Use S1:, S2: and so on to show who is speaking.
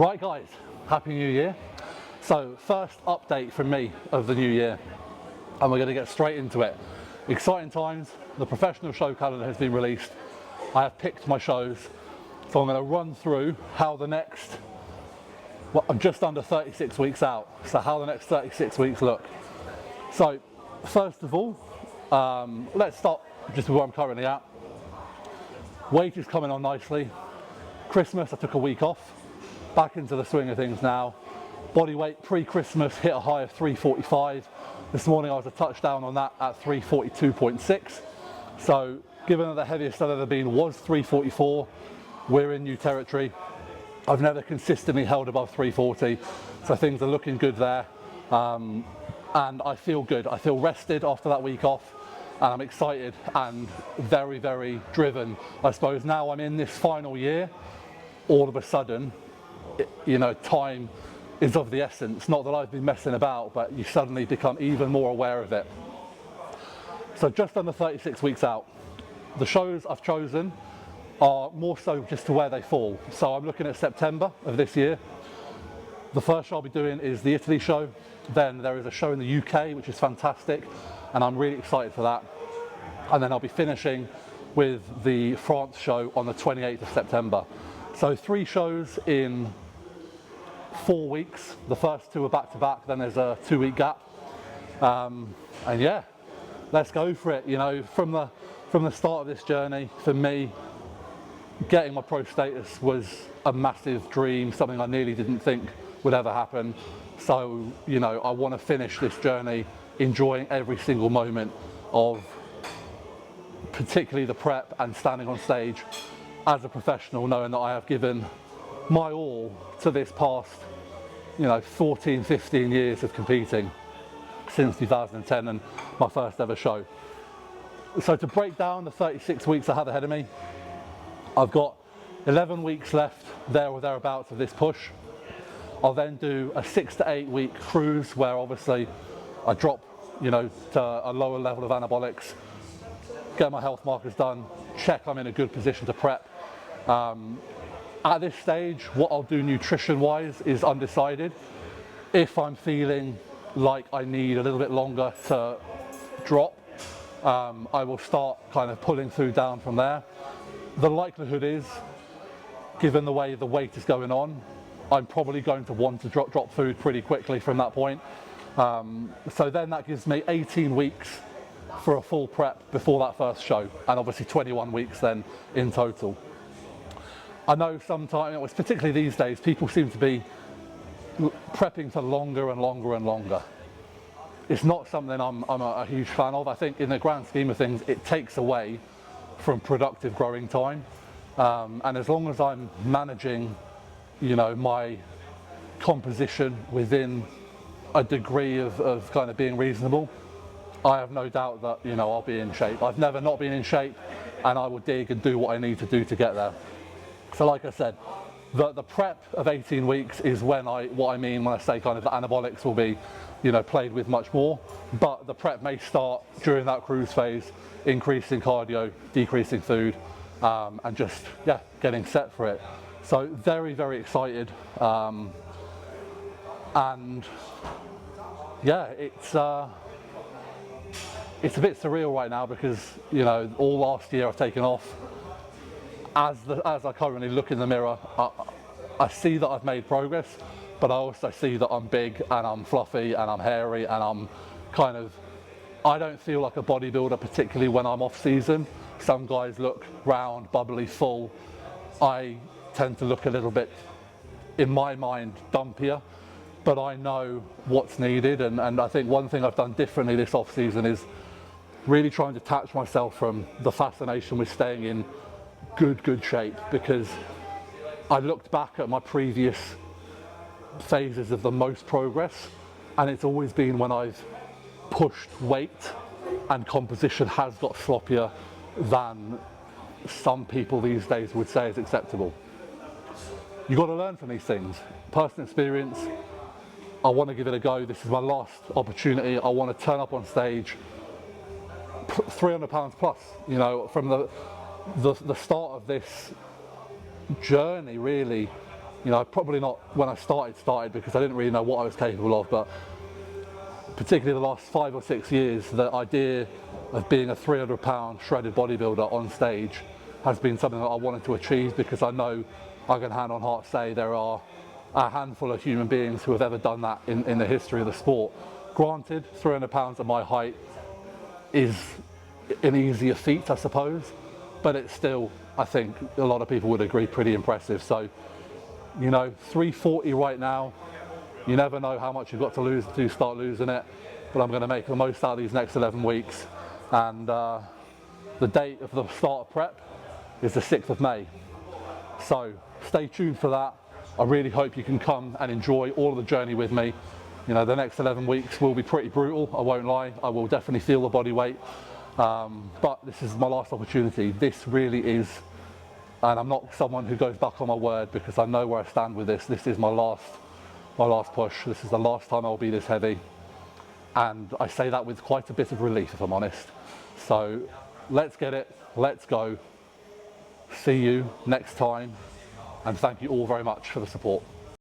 S1: Right guys, Happy New Year. So first update from me of the new year, and we're going to get straight into it. Exciting times, the professional show calendar has been released. I have picked my shows, so I'm going to run through how the next, well, I'm just under 36 weeks out, so how the next 36 weeks look. So first of all, let's start just where I'm currently at. Weight is coming on nicely. Christmas, I took a week off. Back into the swing of things now. Body weight pre-Christmas hit a high of 345. This morning I was a touchdown on that at 342.6. So given that the heaviest I've ever been was 344, we're in new territory. I've never consistently held above 340, so things are looking good there. And I feel good. I feel rested after that week off, and I'm excited and very, very driven. I suppose now I'm in this final year, all of a sudden, time is of the essence. Not that I've been messing about, but you suddenly become even more aware of it. So just under 36 weeks out. The shows I've chosen are more so just to where they fall. So I'm looking at September of this year. The first show I'll be doing is the Italy show. Then there is a show in the UK, which is fantastic, and I'm really excited for that. And then I'll be finishing with the France show on the 28th of September. So 3 shows in 4 weeks. The first 2 are back to back, then there's a 2-week gap. And yeah, let's go for it. From the start of this journey, for me, getting my pro status was a massive dream, something I nearly didn't think would ever happen. So, I want to finish this journey enjoying every single moment of particularly the prep and standing on stage as a professional, knowing that I have given my all to this past, 14, 15 years of competing since 2010 and my first ever show. So to break down the 36 weeks I have ahead of me, I've got 11 weeks left, there or thereabouts, of this push. I'll then do a 6 to 8 week cruise where obviously I drop, to a lower level of anabolics, get my health markers done, check I'm in a good position to prep. At this stage, what I'll do nutrition wise is undecided. If I'm feeling like I need a little bit longer to drop, I will start kind of pulling food down from there. The likelihood is, given the way the weight is going on, I'm probably going to want to drop food pretty quickly from that point. So then that gives me 18 weeks for a full prep before that first show, and obviously 21 weeks then in total. I know sometimes, particularly these days, people seem to be prepping for longer and longer and longer. It's not something I'm a huge fan of. I think in the grand scheme of things, it takes away from productive growing time. And as long as I'm managing, my composition within a degree of kind of being reasonable, I have no doubt that, I'll be in shape. I've never not been in shape, and I will dig and do what I need to do to get there. So like I said, the prep of 18 weeks is what I mean when I say kind of the anabolics will be, played with much more. But the prep may start during that cruise phase, increasing cardio, decreasing food, and just, getting set for it. So very, very excited. And yeah, it's a bit surreal right now because, all last year I've taken off. As I currently look in the mirror, I see that I've made progress, but I also see that I'm big and I'm fluffy and I'm hairy and I'm I don't feel like a bodybuilder, particularly when I'm off season. Some guys look round, bubbly, full. I tend to look a little bit, in my mind, dumpier, but I know what's needed. And I think one thing I've done differently this off season is really trying to detach myself from the fascination with staying in good shape, because I looked back at my previous phases of the most progress, and it's always been when I've pushed weight and composition has got sloppier than some people these days would say is acceptable. You've got to learn from these things. Personal experience, I want to give it a go. This is my last opportunity. I want to turn up on stage 300 pounds plus, from the start of this journey, really. You know, probably not when I started because I didn't really know what I was capable of, but particularly the last 5 or 6 years, the idea of being a 300-pound shredded bodybuilder on stage has been something that I wanted to achieve, because I know I can hand on heart say there are a handful of human beings who have ever done that in the history of the sport. Granted, 300 pounds at my height is an easier feat, I suppose, but it's still, I think a lot of people would agree, pretty impressive. So, you know, 340 right now, you never know how much you've got to lose to start losing it, but I'm going to make the most out of these next 11 weeks. And the date of the start of prep is the 6th of May. So stay tuned for that. I really hope you can come and enjoy all of the journey with me. You know, the next 11 weeks will be pretty brutal, I won't lie. I will definitely feel the body weight. But this is my last opportunity. This really is, and I'm not someone who goes back on my word, because I know where I stand with this. This is my last push. This is the last time I'll be this heavy. And I say that with quite a bit of relief, if I'm honest. So let's get it, let's go. See you next time, and thank you all very much for the support.